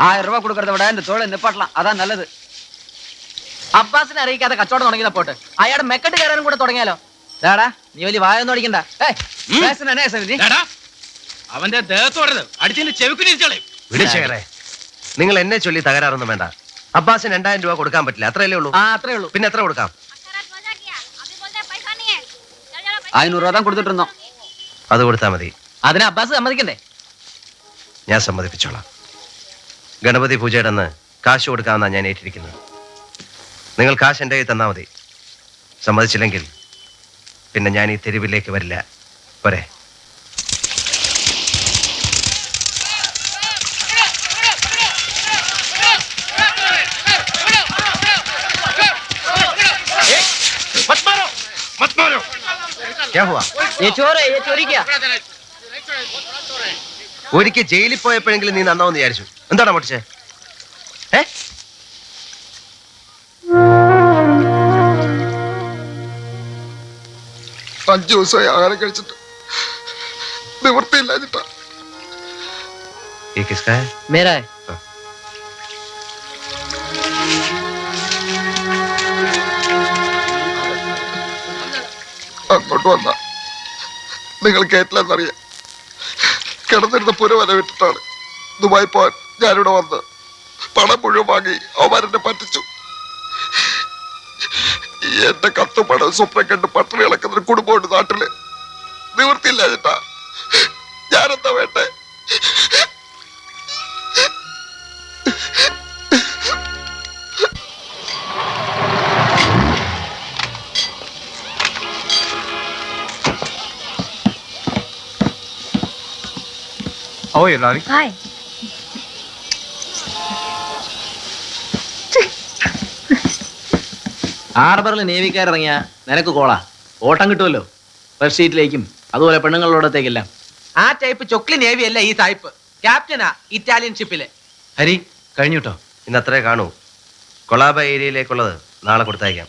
1000 രൂപ കൊടുക്കരുത് ഇവിടെ എന്റെ തോളെ നിപ്പാട്ടலாம் അതാ നല്ലത്. അബ്ബാസിനെ അറിയിക്കാതെ കച്ചവടം തുടങ്ങിയ പോട്ട് അയാളുടെ മെക്കെട്ട് കയറാനും കൂടെ തുടങ്ങിയാലോ? ഡാടാ നീ വലിയ വായൊന്നും അടിക്കണ്ട. അവന്റെ ദേഹത്തോടത് അടിച്ചതിന്റെ ചെവിക്കുനിരിച്ചോളെ. വിളിച്ചേറെ, നിങ്ങൾ എന്നെ ചൊല്ലി തകരാറൊന്നും വേണ്ട. അബ്ബാസിന് 2000 രൂപ കൊടുക്കാൻ പറ്റില്ല, അത്രയല്ലേ ഉള്ളൂ? അത്രേ ഉള്ളൂ. പിന്നെ എത്ര കൊടുക്കാം? 500 രൂപ താൻ കൊടുത്തിട്ടുണ്ടോ? അത് കൊടുത്താൽ മതി. അതിന് അബ്ബാസ് സമ്മതിക്കണ്ടേ? ഞാൻ സമ്മതിപ്പിച്ചോളാം. ഗണപതി പൂജയുടെ അന്ന് കാശ് കൊടുക്കാമെന്നാണ് ഞാൻ ഏറ്റിരിക്കുന്നത്. നിങ്ങൾ കാശ് എൻ്റെ കയ്യിൽ തന്നാൽ മതി. സമ്മതിച്ചില്ലെങ്കിൽ പിന്നെ ഞാൻ ഈ തെരുവിലേക്ക് വരില്ല. പോരെ? ഒരിക്കൽ ജയിലിൽ പോയപ്പോഴെങ്കിലും നീ നന്നാവെന്ന് വിചാരിച്ചു. എന്താണ് പൊട്ടിച്ചേ? 5 ദിവസമായി ആഹാരം കഴിച്ചിട്ട് നിവൃത്തിയില്ലാഞ്ഞിട്ടാ. അങ്ങോട്ട് വന്ന നിങ്ങൾ കേട്ടില്ലെന്നറിയാം. കിടന്നിരുന്ന പുര വരെ വിട്ടിട്ടാണ് ദുബായി പോവാൻ ഞാനിവിടെ വന്ന് പണം മുഴുവൻ വാങ്ങി അവന്മാരെന്നെ പറ്റിച്ചു. എന്റെ കത്തും പണം സ്വപ്നം കണ്ട് പട്ടിണി കിടക്കുന്ന കുടുംബമുണ്ട് നാട്ടില്. നിവൃത്തിയില്ല ചേട്ടാ, ഞാനെന്താ വേണ്ടേ? Oh, you're Lari. Hi. ഹാർബറിൽ നേവിക്കാരിറങ്ങിയ നിനക്ക് കോളാ, ഓട്ടം കിട്ടുമല്ലോ. ഫസ്റ്റ് ഷീറ്റിലേക്കും അതുപോലെ പെണ്ണുങ്ങളോടത്തേക്കെല്ലാം. ആ ടൈപ്പ് ചൊക്ലി നേവി അല്ല ഈ സായിപ്പ്. ക്യാപ്റ്റനാ ഇറ്റാലിയൻ ഷിപ്പിലെ. ഹരി കഴിഞ്ഞുട്ടോ, ഇന്ന് അത്രേ കാണൂ. കൊളാബ ഏരിയയിലേക്കുള്ളത് നാളെ കൊടുത്തയക്കാം.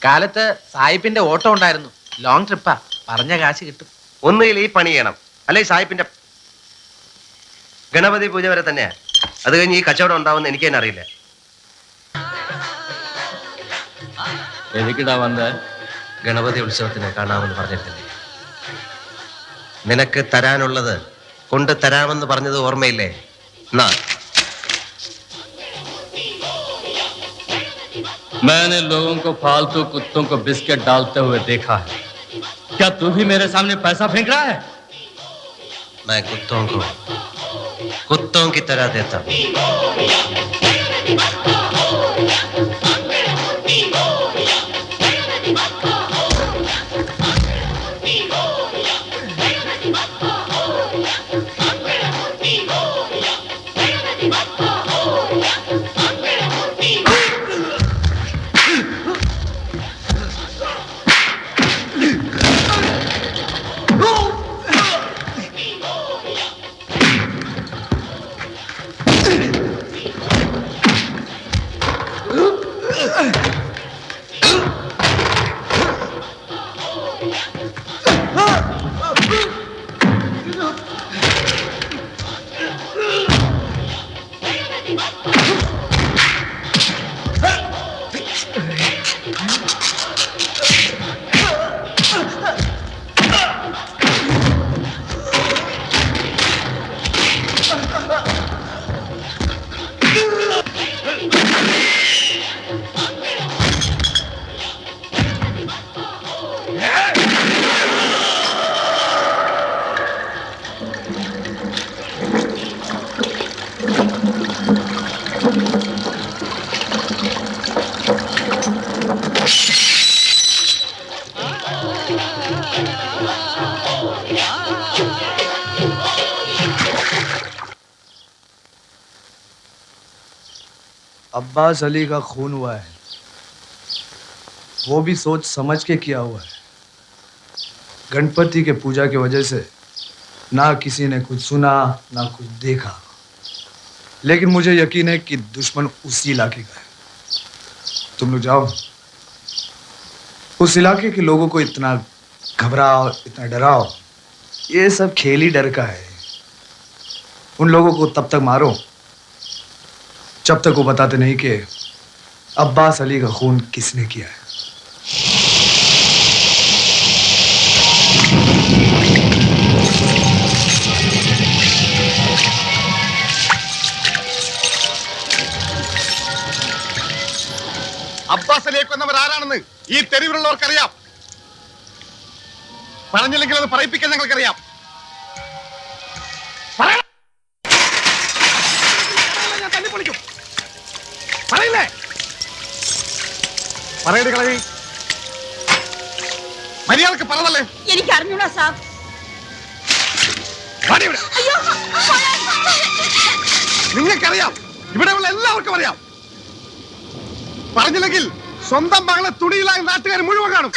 കാലത്ത് സായിപ്പിന്റെ ഓട്ടം ഉണ്ടായിരുന്നു. ലോങ് ട്രിപ്പാ, പറഞ്ഞ കാശ് കിട്ടും. ഒന്നുകിൽ ഈ പണി ചെയ്യണം, അല്ലെ സായിപ്പിന്റെ ഗണപതി പൂജ വരെ തന്നെയാ. അത് കഴിഞ്ഞ് ഈ കച്ചവടം ഉണ്ടാവുമെന്ന് എനിക്ക് തന്നെ അറിയില്ല. ഗണപതി ഉത്സവത്തിന് കാണാമെന്ന് പറഞ്ഞിട്ടില്ലേ? നിനക്ക് തരാനുള്ളത് കൊണ്ട് തരാമെന്ന് പറഞ്ഞത് ഓർമ്മയില്ലേ? എന്നാ मैंने लोगों को फालतू कुत्तों को बिस्किट डालते हुए देखा है। क्या तू भी मेरे सामने पैसा फेंक रहा है? मैं कुत्तों की तरह देता हूँ. अब्बास अली का खून हुआ है, वो भी सोच समझ के किया हुआ है। गणपति के पूजा की वजह से ना किसी ने कुछ सुना ना कुछ देखा, लेकिन मुझे यकीन है कि दुश्मन उसी इलाके का है। तुम लोग जाओ, उस इलाके के लोगों को इतना घबराओ, इतना डराओ, ये सब खेल ही डर का है। उन लोगों को तब तक मारो जब तक वो बताते नहीं कि अब्बास अली का खून किसने किया है। അബ്ബാസ് അലിയെ കൊന്നവർ ആരാണെന്ന് ഈ തെരുവിലുള്ളവർക്കറിയാം. പറഞ്ഞില്ലെങ്കിൽ അത് പറയിപ്പിക്കാൻ ഞങ്ങൾക്കറിയാം. ഞാൻ തന്നെ പൊളിക്കും. പറയില്ലേ? പറയടി കളവി. മര്യാദക്ക് പറഞ്ഞല്ലേ? എനിക്ക് അറിഞ്ഞൂടാ സാർ. നിങ്ങൾക്കറിയാം, ഇവിടെയുള്ള എല്ലാവർക്കും അറിയാം. പറഞ്ഞില്ലെങ്കിൽ സ്വന്തം മകളെ തുണിയിലായി നാട്ടുകാർ മുഴുവൻ കാണും.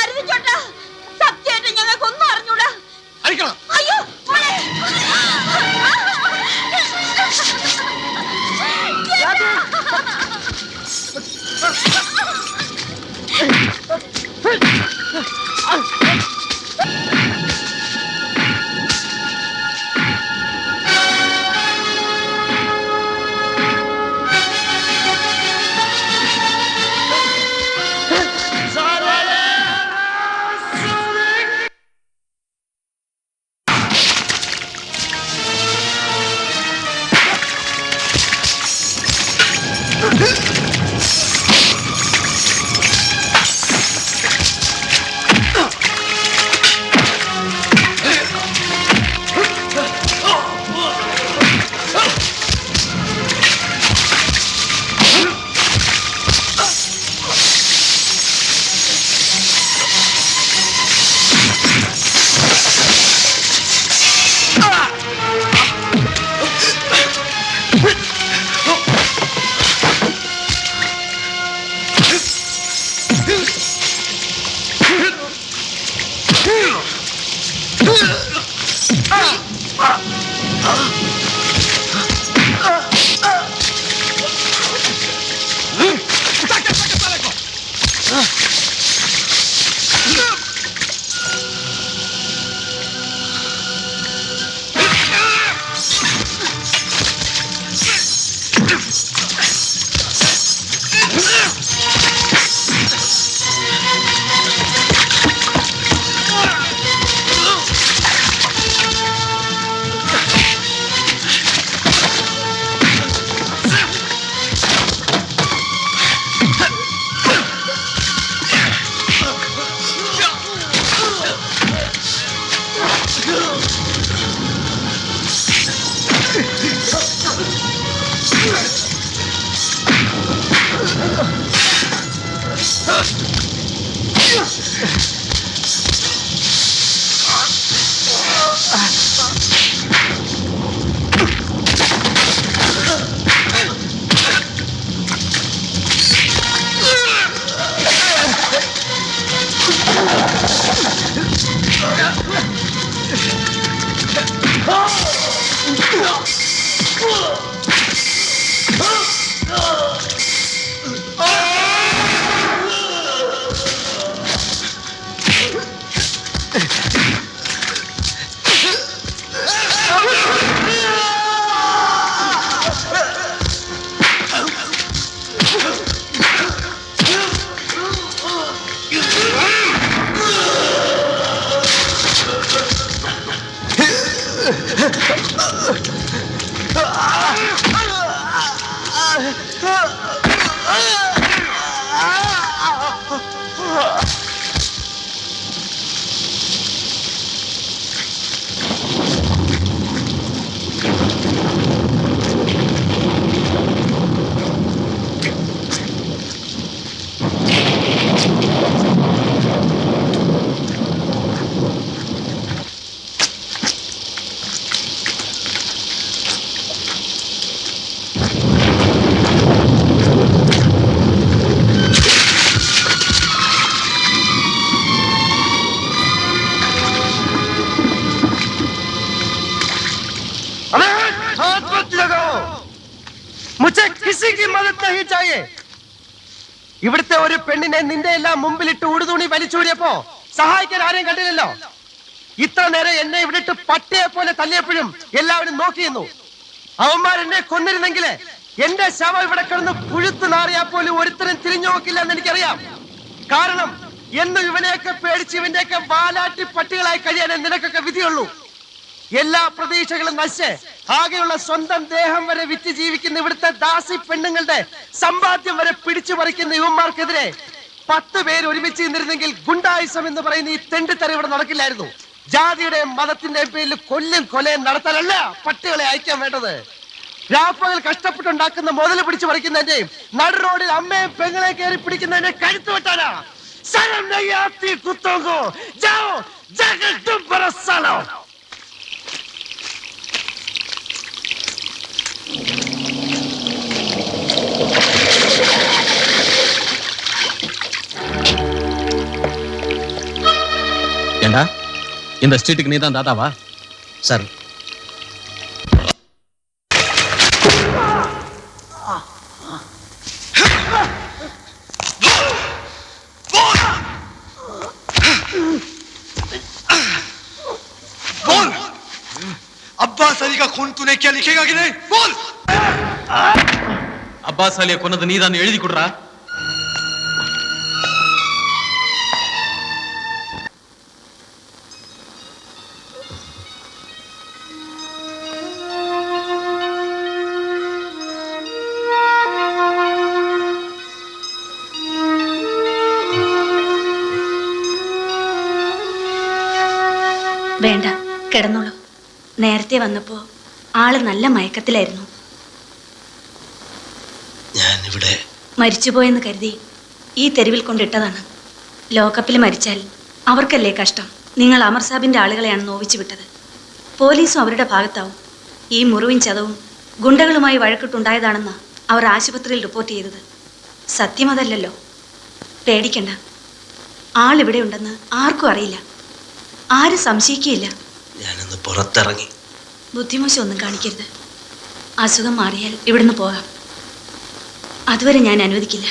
സത്യമായിട്ട് ഞങ്ങൾക്കൊന്നും അറിഞ്ഞൂടാ. അഴിക്കണം. അയ്യോ मुझे किसी की मदद नहीं चाहिए. ഇവിടുത്തെ ഒരു പെണ്ണിനെ നിന്റെ എല്ലാം മുമ്പിലിട്ട് ഉടുതുണി വലിച്ചൂടിയപ്പോ സഹായിക്കാൻ ആരെയും കണ്ടില്ലല്ലോ. ഇത്ര നേരം എന്നെ ഇവിടിട്ട് പട്ടിയെ പോലെ തല്ലിയപ്പോഴും എല്ലാവരും നോക്കിയിരുന്നു. അവന്മാർ എന്നെ കൊന്നിരുന്നെങ്കിൽ എന്റെ ശവം ഇവിടെ കിടന്ന് പുഴുത്ത് നാറിയാൽ പോലും ഒരുത്തരം തിരിഞ്ഞു നോക്കില്ല എന്ന് എനിക്കറിയാം. കാരണം എന്നും ഇവനെയൊക്കെ പേടിച്ച് ഇവന്റെയൊക്കെ വാലാട്ടി പട്ടികളായി കഴിയാനേ നിനക്കൊക്കെ വിധിയുള്ളൂ. എല്ലാ പ്രതീക്ഷകളും നശിച്ച് ആകെയുള്ള സ്വന്തം ദേഹം വരെ വിറ്റ് ജീവിക്കുന്ന ഇവിടുത്തെ ദാസി പെണ്ണുങ്ങളുടെ സമ്പാദ്യം വരെ പിടിച്ചു പറിക്കുന്ന ഇവന്മാർക്കെതിരെ 10 പേര് ഒരുമിച്ച് നിന്നിരുന്നെങ്കിൽ ഗുണ്ടായുസം എന്ന് പറയുന്ന ഈ തെണ്ടിത്തരം ഇവിടെ നടക്കില്ലായിരുന്നു. ജാതിയുടെയും മതത്തിന്റെയും പേരിൽ കൊലയും നടത്താനല്ല പട്ടികളെ അയക്കാൻ വേണ്ടത്. രാപ്പകൽ കഷ്ടപ്പെട്ടുണ്ടാക്കുന്ന മുതൽ പിടിച്ചു പറിക്കുന്നതിന്റെയും നടു റോഡിൽ അമ്മയും പെങ്ങളെ കയറി പിടിക്കുന്നതിന്റെ കഴുത്ത് വെട്ടാനാ. ஏண்டா இந்த ஸ்ட்ரீட்டுக்கு நீ தான் தாத்தாவா? സാർ बोल अब्बास अली का खून तूने क्या लिखेगा कि नहीं? बोल. அப்பாஸ் அலியை கொன்னது நீ தான் எழுதி கொடுறா. വേണ്ട, കിടന്നോളൂ. നേരത്തെ വന്നപ്പോ ആള് നല്ല മയക്കത്തിലായിരുന്നു. ഞാനിവിടെ മരിച്ചുപോയെന്ന് കരുതി ഈ തെരുവിൽ കൊണ്ടിട്ടതാണ്. ലോക്കപ്പിൽ മരിച്ചാൽ അവർക്കല്ലേ കഷ്ടം. നിങ്ങൾ അമർ സാബിന്റെ ആളുകളെയാണ് നോവിച്ചു വിട്ടത്. പോലീസും അവരുടെ ഭാഗത്താവും. ഈ മുറിവും ചതവും ഗുണ്ടകളുമായി വഴക്കിട്ടുണ്ടായതാണെന്ന് അവർ ആശുപത്രിയിൽ റിപ്പോർട്ട് ചെയ്തത്. സത്യം അതല്ലല്ലോ. പേടിക്കണ്ട, ആളിവിടെ ഉണ്ടെന്ന് ആർക്കും അറിയില്ല. ആരും സംശയിക്കുകയില്ല. ഞാനൊന്ന് പുറത്തിറങ്ങി. ബുദ്ധിമോശം ഒന്നും കാണിക്കരുത്. അസുഖം മാറിയാൽ ഇവിടുന്ന് പോകാം. അതുവരെ ഞാൻ അനുവദിക്കില്ല.